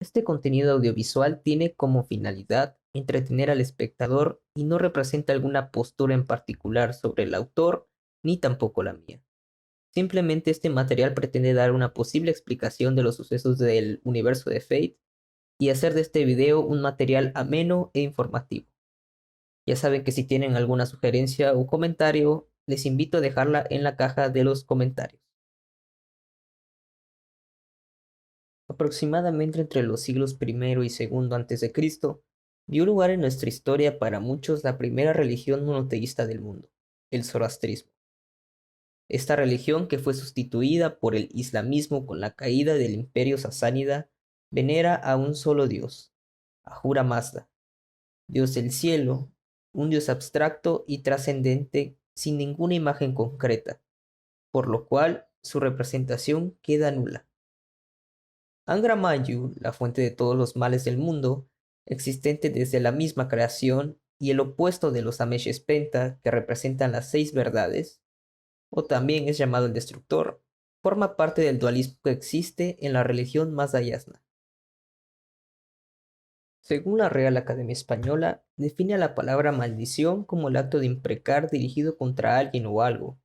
Este contenido audiovisual tiene como finalidad entretener al espectador y no representa alguna postura en particular sobre el autor, ni tampoco la mía. Simplemente este material pretende dar una posible explicación de los sucesos del universo de Fate y hacer de este video un material ameno e informativo. Ya saben que si tienen alguna sugerencia o comentario, les invito a dejarla en la caja de los comentarios. Aproximadamente entre los siglos primero y segundo antes de Cristo, dio lugar en nuestra historia para muchos la primera religión monoteísta del mundo, el zoroastrismo. Esta religión, que fue sustituida por el islamismo con la caída del imperio sasánida, venera a un solo dios, Ahura Mazda, dios del cielo, un dios abstracto y trascendente sin ninguna imagen concreta, por lo cual su representación queda nula. Angra Mainyu, la fuente de todos los males del mundo, existente desde la misma creación y el opuesto de los Ameshespenta, que representan las seis verdades, o también es llamado el Destructor, forma parte del dualismo que existe en la religión Mazayasna. Según la Real Academia Española, define a la palabra maldición como el acto de imprecar dirigido contra alguien o algo.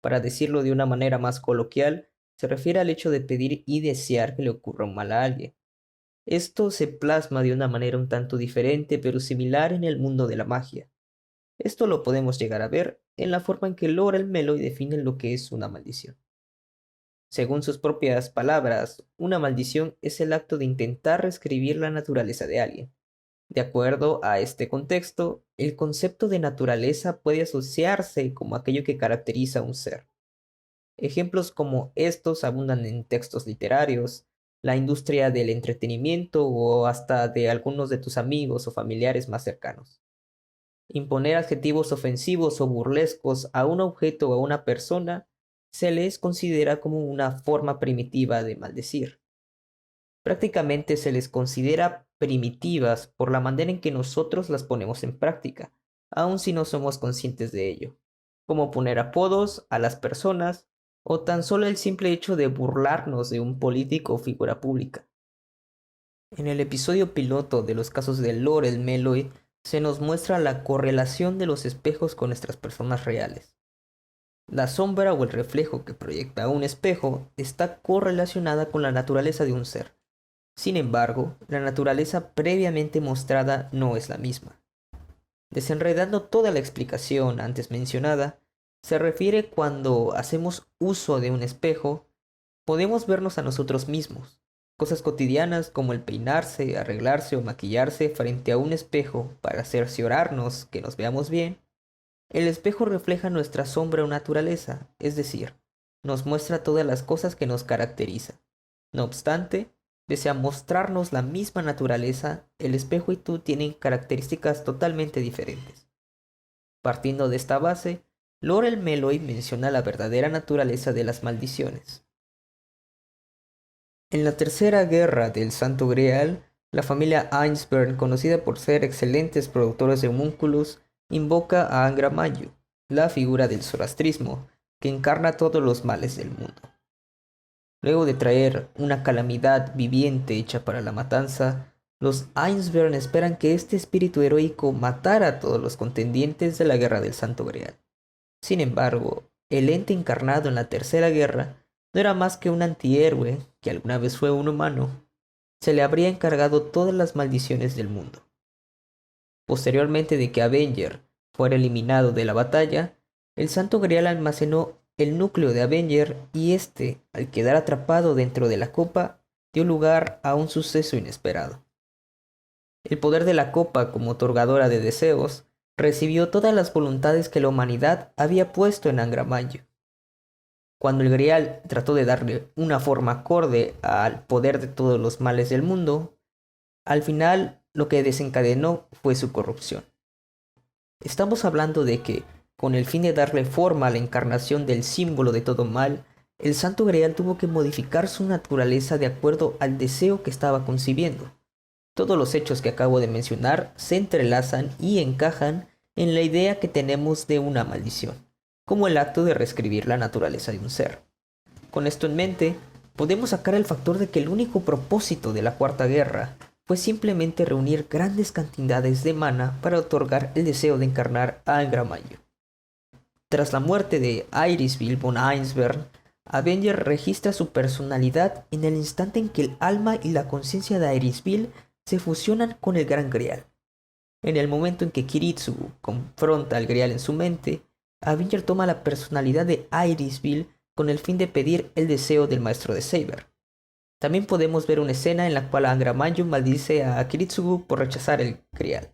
Para decirlo de una manera más coloquial, se refiere al hecho de pedir y desear que le ocurra un mal a alguien. Esto se plasma de una manera un tanto diferente pero similar en el mundo de la magia. Esto lo podemos llegar a ver en la forma en que Laurel Meloy define lo que es una maldición. Según sus propias palabras, una maldición es el acto de intentar reescribir la naturaleza de alguien. De acuerdo a este contexto, el concepto de naturaleza puede asociarse como aquello que caracteriza a un ser. Ejemplos como estos abundan en textos literarios, la industria del entretenimiento o hasta de algunos de tus amigos o familiares más cercanos. Imponer adjetivos ofensivos o burlescos a un objeto o a una persona se les considera como una forma primitiva de maldecir. Prácticamente se les considera primitivas por la manera en que nosotros las ponemos en práctica, aun si no somos conscientes de ello, como poner apodos a las personas o tan solo el simple hecho de burlarnos de un político o figura pública. En el episodio piloto de los casos de Laurel Meloy se nos muestra la correlación de los espejos con nuestras personas reales. La sombra o el reflejo que proyecta un espejo está correlacionada con la naturaleza de un ser. Sin embargo, la naturaleza previamente mostrada no es la misma. Desenredando toda la explicación antes mencionada, se refiere cuando hacemos uso de un espejo, podemos vernos a nosotros mismos. Cosas cotidianas como el peinarse, arreglarse o maquillarse frente a un espejo para cerciorarnos que nos veamos bien. El espejo refleja nuestra sombra o naturaleza, es decir, nos muestra todas las cosas que nos caracterizan. No obstante, pese a mostrarnos la misma naturaleza, el espejo y tú tienen características totalmente diferentes. Partiendo de esta base, Laurel Meloy menciona la verdadera naturaleza de las maldiciones. En la Tercera Guerra del Santo Grial, la familia Ainsburn, conocida por ser excelentes productores de homúnculos, invoca a Angra Mainyu, la figura del zoroastrismo, que encarna todos los males del mundo. Luego de traer una calamidad viviente hecha para la matanza, los Ainsburn esperan que este espíritu heroico matara a todos los contendientes de la Guerra del Santo Grial. Sin embargo, el ente encarnado en la Tercera Guerra no era más que un antihéroe que alguna vez fue un humano. Se le habría encargado todas las maldiciones del mundo. Posteriormente de que Avenger fuera eliminado de la batalla, el Santo Grial almacenó el núcleo de Avenger y este, al quedar atrapado dentro de la copa, dio lugar a un suceso inesperado. El poder de la copa como otorgadora de deseos recibió todas las voluntades que la humanidad había puesto en Angra Mainyu. Cuando el Grial trató de darle una forma acorde al poder de todos los males del mundo, al final lo que desencadenó fue su corrupción. Estamos hablando de que, con el fin de darle forma a la encarnación del símbolo de todo mal, el Santo Grial tuvo que modificar su naturaleza de acuerdo al deseo que estaba concibiendo. Todos los hechos que acabo de mencionar se entrelazan y encajan en la idea que tenemos de una maldición, como el acto de reescribir la naturaleza de un ser. Con esto en mente, podemos sacar el factor de que el único propósito de la Cuarta Guerra fue simplemente reunir grandes cantidades de mana para otorgar el deseo de encarnar a Angra Mainyu. Tras la muerte de Irisville von Einsberg, Avenger registra su personalidad en el instante en que el alma y la conciencia de Irisville se fusionan con el Gran Grial. En el momento en que Kiritsugu confronta al Grial en su mente, Avenger toma la personalidad de Irisville con el fin de pedir el deseo del maestro de Saber. También podemos ver una escena en la cual Angra Mainyu maldice a Kiritsugu por rechazar el Grial.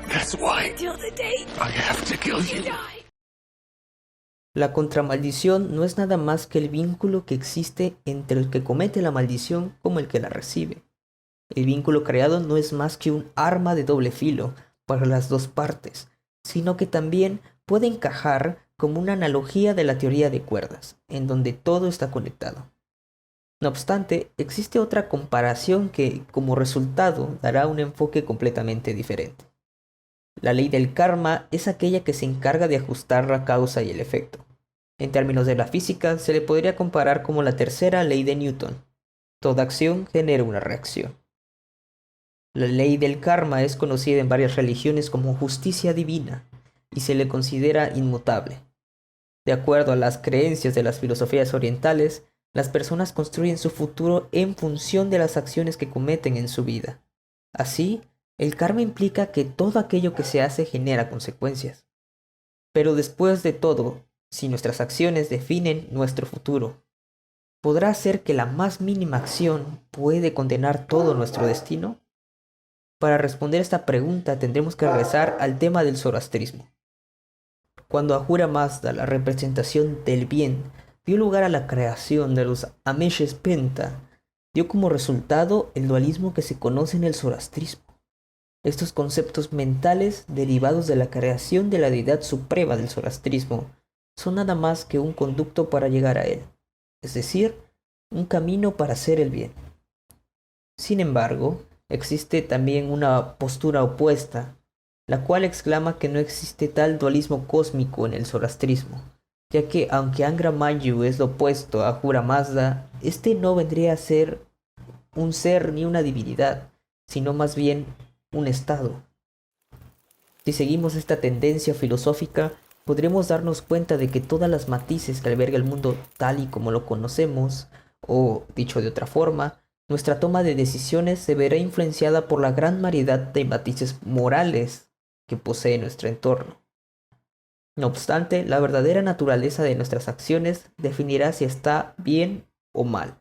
That's why I have to kill you. La contramaldición no es nada más que el vínculo que existe entre el que comete la maldición como el que la recibe. El vínculo creado no es más que un arma de doble filo para las dos partes, sino que también puede encajar como una analogía de la teoría de cuerdas, en donde todo está conectado. No obstante, existe otra comparación que, como resultado, dará un enfoque completamente diferente. La ley del karma es aquella que se encarga de ajustar la causa y el efecto. En términos de la física, se le podría comparar como la tercera ley de Newton. Toda acción genera una reacción. La ley del karma es conocida en varias religiones como justicia divina y se le considera inmutable. De acuerdo a las creencias de las filosofías orientales, las personas construyen su futuro en función de las acciones que cometen en su vida. Así, el karma implica que todo aquello que se hace genera consecuencias. Pero después de todo, si nuestras acciones definen nuestro futuro, ¿podrá ser que la más mínima acción puede condenar todo nuestro destino? Para responder esta pregunta tendremos que regresar al tema del zoroastrismo. Cuando Ahura Mazda, la representación del bien, dio lugar a la creación de los Ameshes Penta, dio como resultado el dualismo que se conoce en el zoroastrismo. Estos conceptos mentales derivados de la creación de la deidad suprema del zoroastrismo son nada más que un conducto para llegar a él, es decir, un camino para hacer el bien. Sin embargo, existe también una postura opuesta, la cual exclama que no existe tal dualismo cósmico en el zoroastrismo, ya que aunque Angra Mainyu es lo opuesto a Ahura Mazda, este no vendría a ser un ser ni una divinidad, sino más bien un estado. Si seguimos esta tendencia filosófica, podremos darnos cuenta de que todas las matices que alberga el mundo tal y como lo conocemos, o dicho de otra forma, nuestra toma de decisiones se verá influenciada por la gran variedad de matices morales que posee nuestro entorno. No obstante, la verdadera naturaleza de nuestras acciones definirá si está bien o mal.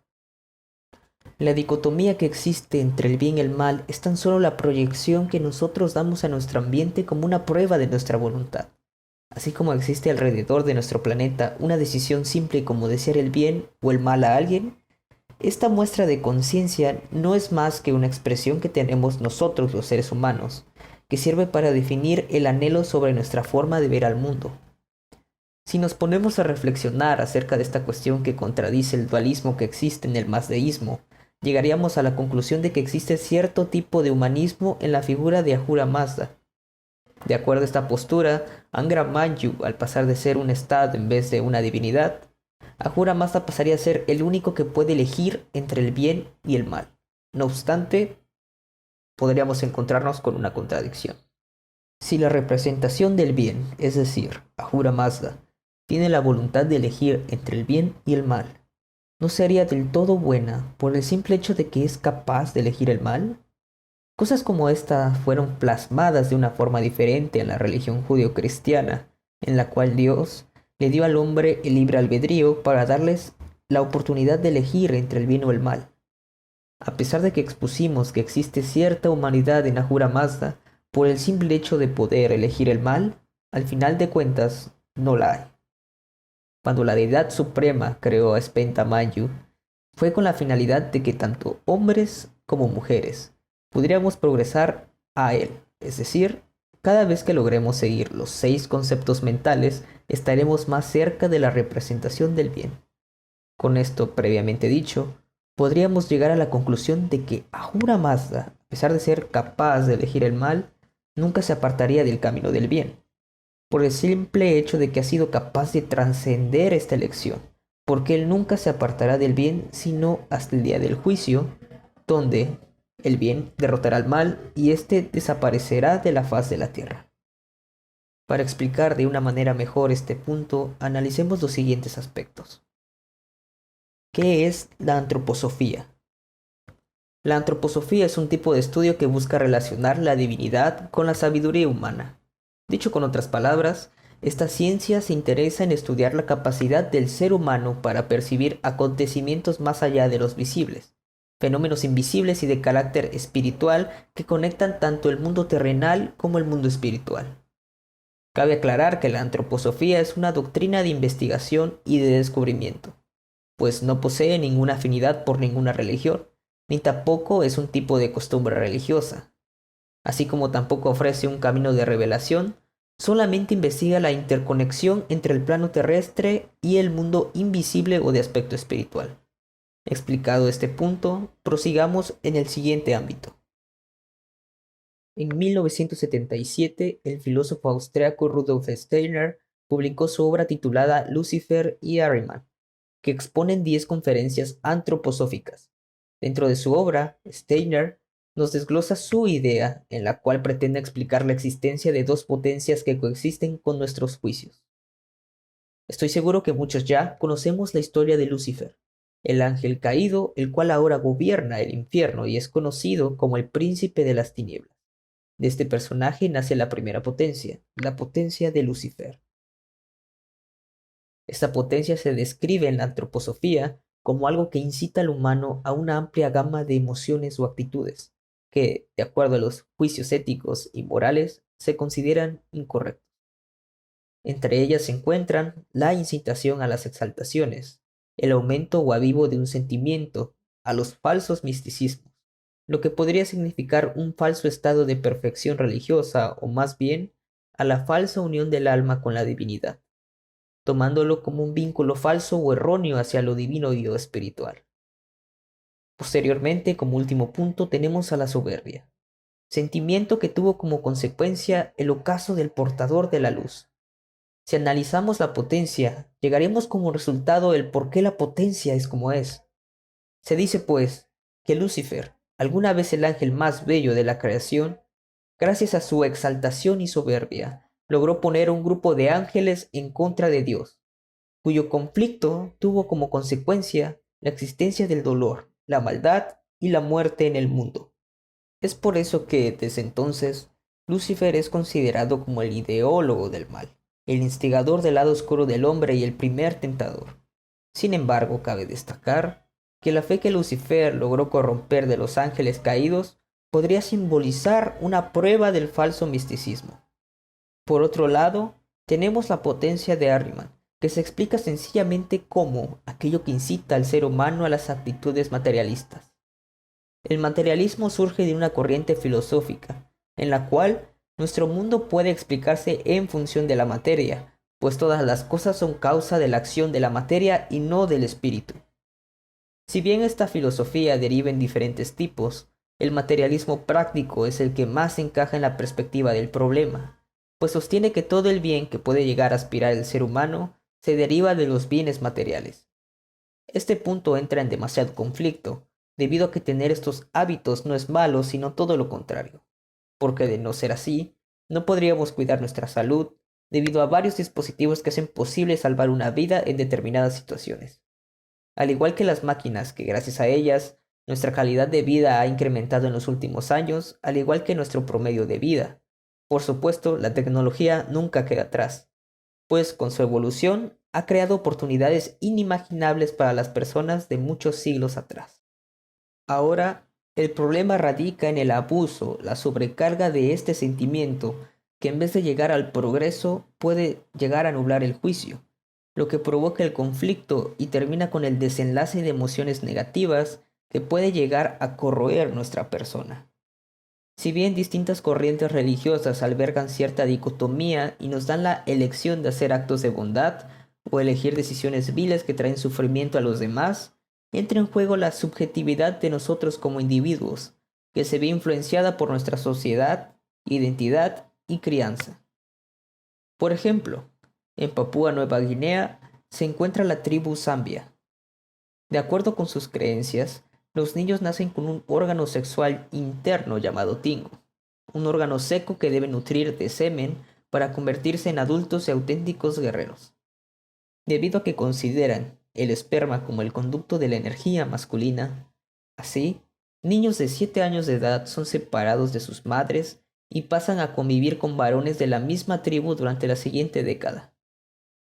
La dicotomía que existe entre el bien y el mal es tan solo la proyección que nosotros damos a nuestro ambiente como una prueba de nuestra voluntad. Así como existe alrededor de nuestro planeta una decisión simple como desear el bien o el mal a alguien, esta muestra de conciencia no es más que una expresión que tenemos nosotros los seres humanos, que sirve para definir el anhelo sobre nuestra forma de ver al mundo. Si nos ponemos a reflexionar acerca de esta cuestión que contradice el dualismo que existe en el mazdeísmo, llegaríamos a la conclusión de que existe cierto tipo de humanismo en la figura de Ahura Mazda. De acuerdo a esta postura, Angra Mainyu, al pasar de ser un estado en vez de una divinidad, Ahura Mazda pasaría a ser el único que puede elegir entre el bien y el mal. No obstante, podríamos encontrarnos con una contradicción. Si la representación del bien, es decir, Ahura Mazda, tiene la voluntad de elegir entre el bien y el mal, ¿no sería del todo buena por el simple hecho de que es capaz de elegir el mal? Cosas como esta fueron plasmadas de una forma diferente en la religión judeocristiana, en la cual Dios le dio al hombre el libre albedrío para darles la oportunidad de elegir entre el bien o el mal. A pesar de que expusimos que existe cierta humanidad en Ahura Mazda, por el simple hecho de poder elegir el mal, al final de cuentas no la hay. Cuando la deidad suprema creó a Spenta Mainyu, fue con la finalidad de que tanto hombres como mujeres pudiéramos progresar a él, es decir, cada vez que logremos seguir los 6 conceptos mentales, estaremos más cerca de la representación del bien. Con esto previamente dicho, podríamos llegar a la conclusión de que Ahura Mazda, a pesar de ser capaz de elegir el mal, nunca se apartaría del camino del bien, por el simple hecho de que ha sido capaz de trascender esta elección, porque él nunca se apartará del bien sino hasta el día del juicio, donde el bien derrotará al mal y éste desaparecerá de la faz de la tierra. Para explicar de una manera mejor este punto, analicemos los siguientes aspectos. ¿Qué es la antroposofía? La antroposofía es un tipo de estudio que busca relacionar la divinidad con la sabiduría humana. Dicho con otras palabras, esta ciencia se interesa en estudiar la capacidad del ser humano para percibir acontecimientos más allá de los visibles, fenómenos invisibles y de carácter espiritual que conectan tanto el mundo terrenal como el mundo espiritual. Cabe aclarar que la antroposofía es una doctrina de investigación y de descubrimiento, pues no posee ninguna afinidad por ninguna religión, ni tampoco es un tipo de costumbre religiosa. Así como tampoco ofrece un camino de revelación, solamente investiga la interconexión entre el plano terrestre y el mundo invisible o de aspecto espiritual. Explicado este punto, prosigamos en el siguiente ámbito. En 1977, el filósofo austriaco Rudolf Steiner publicó su obra titulada Lucifer y Ahriman, que exponen 10 conferencias antroposóficas. Dentro de su obra, Steiner nos desglosa su idea en la cual pretende explicar la existencia de dos potencias que coexisten con nuestros juicios. Estoy seguro que muchos ya conocemos la historia de Lucifer, el ángel caído, el cual ahora gobierna el infierno y es conocido como el príncipe de las tinieblas. De este personaje nace la primera potencia, la potencia de Lucifer. Esta potencia se describe en la antroposofía como algo que incita al humano a una amplia gama de emociones o actitudes, que, de acuerdo a los juicios éticos y morales, se consideran incorrectos. Entre ellas se encuentran la incitación a las exaltaciones, el aumento o avivo de un sentimiento, a los falsos misticismos, lo que podría significar un falso estado de perfección religiosa o más bien a la falsa unión del alma con la divinidad, tomándolo como un vínculo falso o erróneo hacia lo divino y lo espiritual. Posteriormente, como último punto, tenemos a la soberbia, sentimiento que tuvo como consecuencia el ocaso del portador de la luz. Si analizamos la potencia, llegaremos como resultado el por qué la potencia es como es. Se dice, pues, que Lucifer, alguna vez el ángel más bello de la creación, gracias a su exaltación y soberbia, logró poner un grupo de ángeles en contra de Dios, cuyo conflicto tuvo como consecuencia la existencia del dolor, la maldad y la muerte en el mundo. Es por eso que, desde entonces, Lucifer es considerado como el ideólogo del mal, el instigador del lado oscuro del hombre y el primer tentador. Sin embargo, cabe destacar que la fe que Lucifer logró corromper de los ángeles caídos podría simbolizar una prueba del falso misticismo. Por otro lado, tenemos la potencia de Ahriman, que se explica sencillamente como aquello que incita al ser humano a las actitudes materialistas. El materialismo surge de una corriente filosófica, en la cual nuestro mundo puede explicarse en función de la materia, pues todas las cosas son causa de la acción de la materia y no del espíritu. Si bien esta filosofía deriva en diferentes tipos, el materialismo práctico es el que más encaja en la perspectiva del problema, pues sostiene que todo el bien que puede llegar a aspirar el ser humano se deriva de los bienes materiales. Este punto entra en demasiado conflicto, debido a que tener estos hábitos no es malo, sino todo lo contrario, porque de no ser así, no podríamos cuidar nuestra salud debido a varios dispositivos que hacen posible salvar una vida en determinadas situaciones. Al igual que las máquinas, que gracias a ellas, nuestra calidad de vida ha incrementado en los últimos años, al igual que nuestro promedio de vida. Por supuesto, la tecnología nunca queda atrás, pues con su evolución ha creado oportunidades inimaginables para las personas de muchos siglos atrás. Ahora, el problema radica en el abuso, la sobrecarga de este sentimiento, que en vez de llegar al progreso, puede llegar a nublar el juicio, lo que provoca el conflicto y termina con el desenlace de emociones negativas que puede llegar a corroer nuestra persona. Si bien distintas corrientes religiosas albergan cierta dicotomía y nos dan la elección de hacer actos de bondad o elegir decisiones viles que traen sufrimiento a los demás, entra en juego la subjetividad de nosotros como individuos, que se ve influenciada por nuestra sociedad, identidad y crianza. Por ejemplo, en Papúa Nueva Guinea, se encuentra la tribu Zambia. De acuerdo con sus creencias, los niños nacen con un órgano sexual interno llamado tingo, un órgano seco que debe nutrir de semen para convertirse en adultos y auténticos guerreros. Debido a que consideran el esperma como el conducto de la energía masculina, así, niños de 7 años de edad son separados de sus madres y pasan a convivir con varones de la misma tribu durante la siguiente década.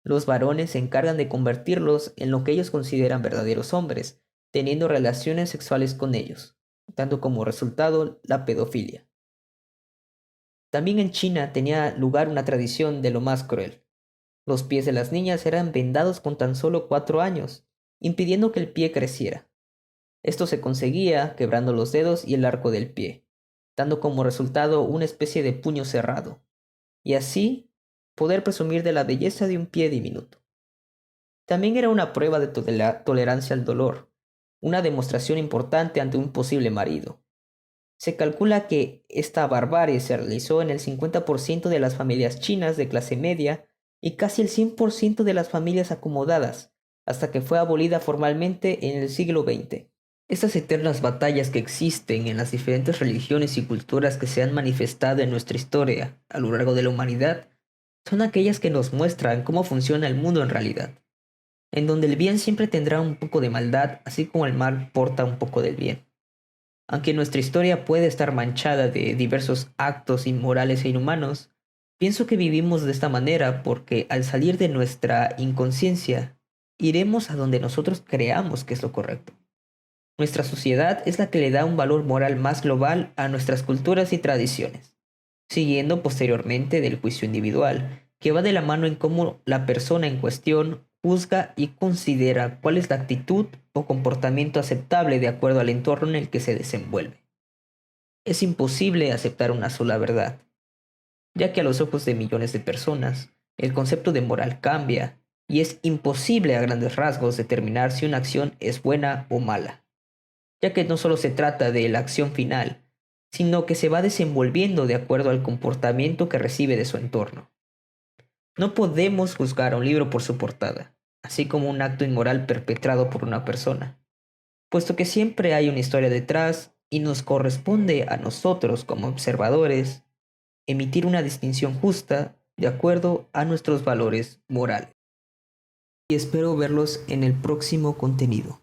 Los varones se encargan de convertirlos en lo que ellos consideran verdaderos hombres, teniendo relaciones sexuales con ellos, dando como resultado la pedofilia. También en China tenía lugar una tradición de lo más cruel. Los pies de las niñas eran vendados con tan solo 4 años, impidiendo que el pie creciera. Esto se conseguía quebrando los dedos y el arco del pie, dando como resultado una especie de puño cerrado, y así poder presumir de la belleza de un pie diminuto. También era una prueba de tolerancia al dolor, una demostración importante ante un posible marido. Se calcula que esta barbarie se realizó en el 50% de las familias chinas de clase media y casi el 100% de las familias acomodadas, hasta que fue abolida formalmente en el siglo XX. Estas eternas batallas que existen en las diferentes religiones y culturas que se han manifestado en nuestra historia a lo largo de la humanidad son aquellas que nos muestran cómo funciona el mundo en realidad, en donde el bien siempre tendrá un poco de maldad, así como el mal porta un poco del bien. Aunque nuestra historia puede estar manchada de diversos actos inmorales e inhumanos, pienso que vivimos de esta manera porque al salir de nuestra inconsciencia, iremos a donde nosotros creamos que es lo correcto. Nuestra sociedad es la que le da un valor moral más global a nuestras culturas y tradiciones, siguiendo posteriormente del juicio individual, que va de la mano en cómo la persona en cuestión juzga y considera cuál es la actitud o comportamiento aceptable de acuerdo al entorno en el que se desenvuelve. Es imposible aceptar una sola verdad, ya que a los ojos de millones de personas, el concepto de moral cambia y es imposible a grandes rasgos determinar si una acción es buena o mala, ya que no solo se trata de la acción final, sino que se va desenvolviendo de acuerdo al comportamiento que recibe de su entorno. No podemos juzgar a un libro por su portada, así como un acto inmoral perpetrado por una persona, puesto que siempre hay una historia detrás y nos corresponde a nosotros como observadores emitir una distinción justa de acuerdo a nuestros valores morales. Y espero verlos en el próximo contenido.